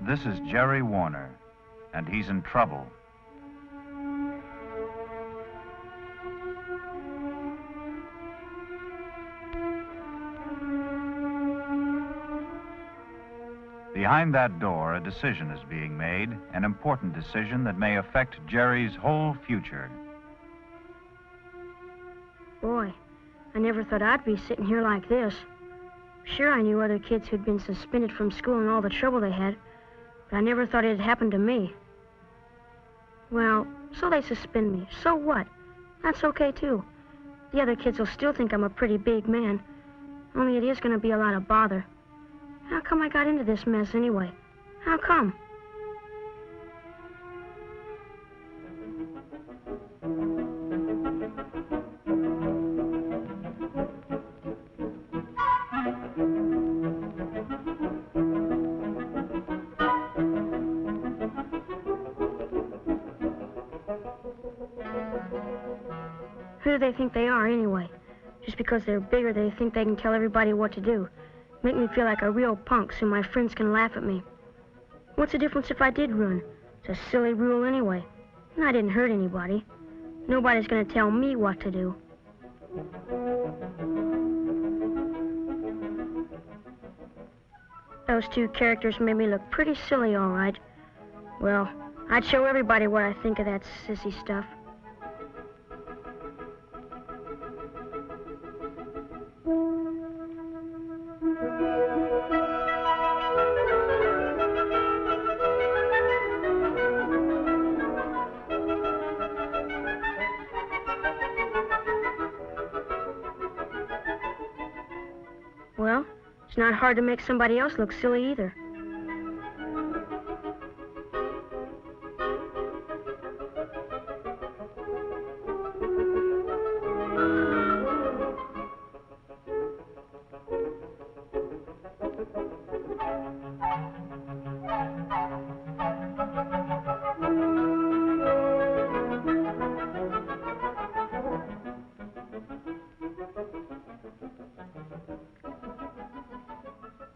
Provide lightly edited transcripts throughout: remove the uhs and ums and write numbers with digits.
this is Jerry Warner, and he's in trouble. Behind that door, a decision is being made, an important decision that may affect Jerry's whole future. Boy, I never thought I'd be sitting here like this. Sure, I knew other kids who'd been suspended from school and all the trouble they had, but I never thought it'd happen to me. Well, so they suspend me. So what? That's okay, too. The other kids will still think I'm a pretty big man, only it is going to be a lot of bother. How come I got into this mess anyway? How come? Who do they think they are anyway? Just because they're bigger, they think they can tell everybody what to do. Make me feel like a real punk so my friends can laugh at me. What's the difference if I did run? It's a silly rule anyway. And I didn't hurt anybody. Nobody's gonna tell me what to do. Those two characters made me look pretty silly, all right. Well, I'd show everybody what I think of that sissy stuff. Well, it's not hard to make somebody else look silly either.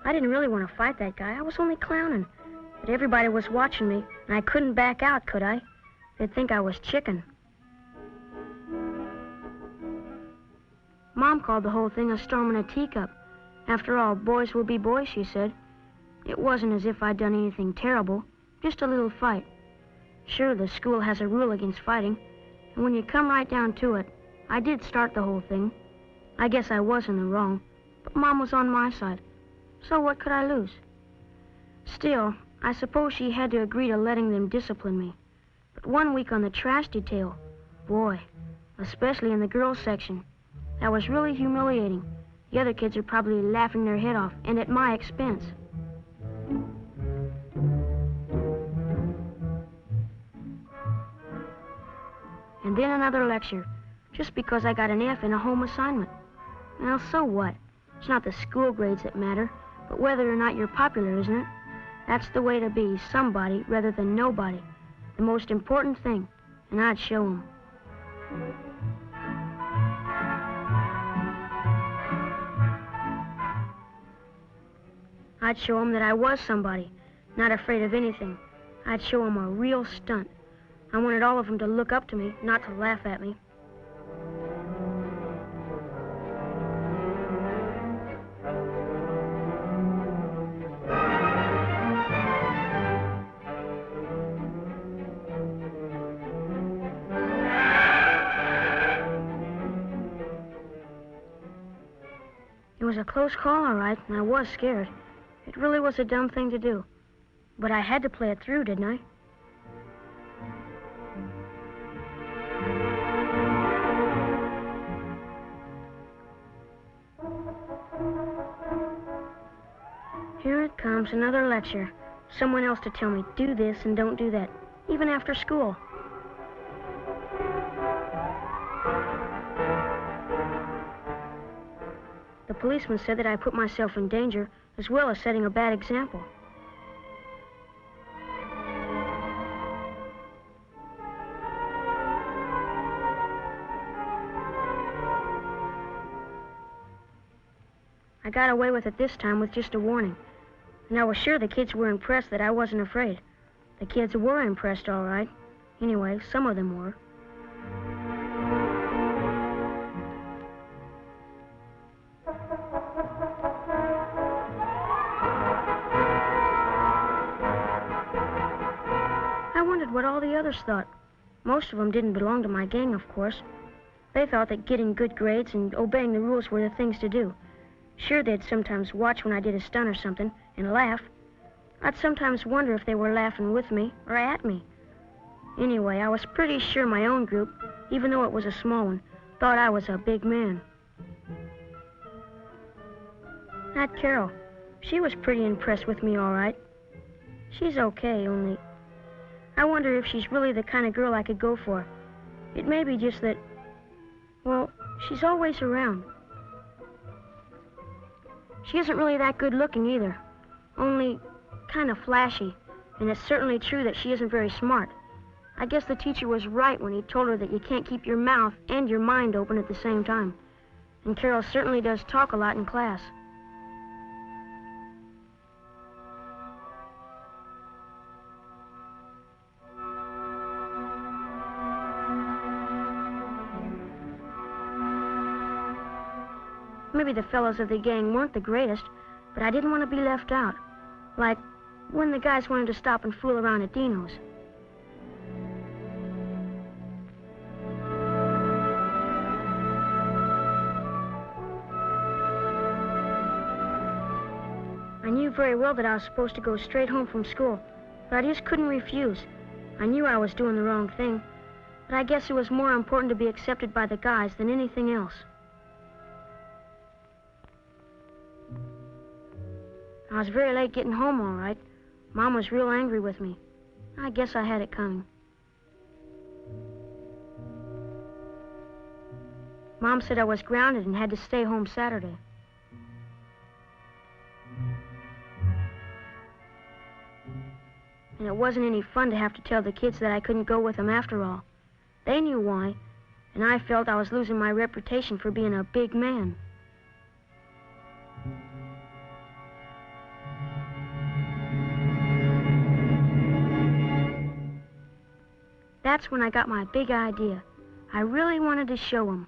I didn't really want to fight that guy. I was only clowning. But everybody was watching me, and I couldn't back out, could I? They'd think I was chicken. Mom called the whole thing a storm in a teacup. After all, boys will be boys, she said. It wasn't as if I'd done anything terrible, just a little fight. Sure, the school has a rule against fighting, and when you come right down to it, I did start the whole thing. I guess I was in the wrong, but Mom was on my side. So what could I lose? Still, I suppose she had to agree to letting them discipline me. But 1 week on the trash detail, boy, especially in the girls' section, that was really humiliating. The other kids are probably laughing their head off, and at my expense. And then another lecture, just because I got an F in a home assignment. Well, so what? It's not the school grades that matter, but whether or not you're popular, isn't it? That's the way to be, somebody rather than nobody. The most important thing, and I'd show them. I'd show them that I was somebody, not afraid of anything. I'd show them a real stunt. I wanted all of them to look up to me, not to laugh at me. It was a close call, all right, and I was scared. It really was a dumb thing to do. But I had to play it through, didn't I? Here it comes, another lecture. Someone else to tell me, do this and don't do that, even after school. The policeman said that I put myself in danger, as well as setting a bad example. I got away with it this time with just a warning. And I was sure the kids were impressed that I wasn't afraid. The kids were impressed, all right. Anyway, some of them were. I wondered what all the others thought. Most of them didn't belong to my gang, of course. They thought that getting good grades and obeying the rules were the things to do. Sure, they'd sometimes watch when I did a stunt or something and laugh. I'd sometimes wonder if they were laughing with me or at me. Anyway, I was pretty sure my own group, even though it was a small one, thought I was a big man. That Carol, she was pretty impressed with me, all right. She's okay, only I wonder if she's really the kind of girl I could go for. It may be just that, well, she's always around. She isn't really that good looking either, only kind of flashy, and it's certainly true that she isn't very smart. I guess the teacher was right when he told her that you can't keep your mouth and your mind open at the same time. And Carol certainly does talk a lot in class. Maybe the fellows of the gang weren't the greatest, but I didn't want to be left out. Like when the guys wanted to stop and fool around at Dino's. I knew very well that I was supposed to go straight home from school, but I just couldn't refuse. I knew I was doing the wrong thing, but I guess it was more important to be accepted by the guys than anything else. I was very late getting home, all right. Mom was real angry with me. I guess I had it coming. Mom said I was grounded and had to stay home Saturday. And it wasn't any fun to have to tell the kids that I couldn't go with them after all. They knew why, and I felt I was losing my reputation for being a big man. That's when I got my big idea. I really wanted to show them.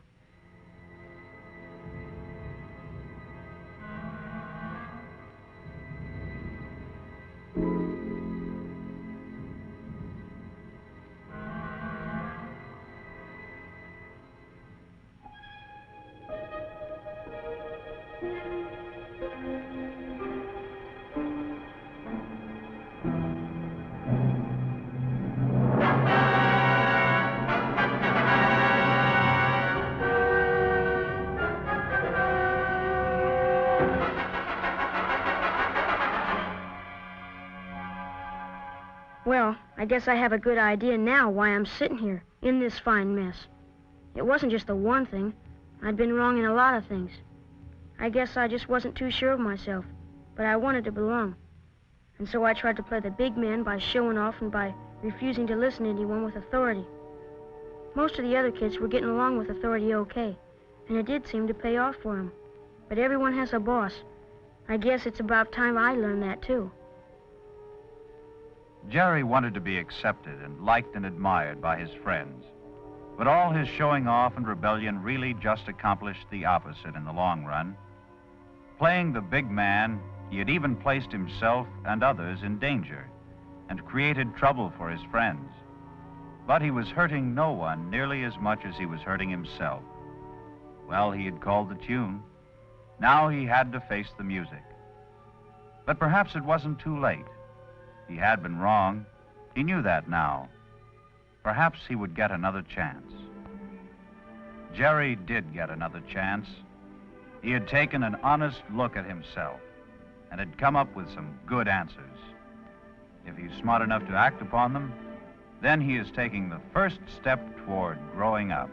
Well, I guess I have a good idea now why I'm sitting here, in this fine mess. It wasn't just the one thing. I'd been wrong in a lot of things. I guess I just wasn't too sure of myself, but I wanted to belong. And so I tried to play the big man by showing off and by refusing to listen to anyone with authority. Most of the other kids were getting along with authority okay, and it did seem to pay off for them. But everyone has a boss. I guess it's about time I learned that too. Jerry wanted to be accepted and liked and admired by his friends. But all his showing off and rebellion really just accomplished the opposite in the long run. Playing the big man, he had even placed himself and others in danger and created trouble for his friends. But he was hurting no one nearly as much as he was hurting himself. Well, he had called the tune. Now he had to face the music. But perhaps it wasn't too late. He had been wrong. He knew that now. Perhaps he would get another chance. Jerry did get another chance. He had taken an honest look at himself and had come up with some good answers. If he's smart enough to act upon them, then he is taking the first step toward growing up.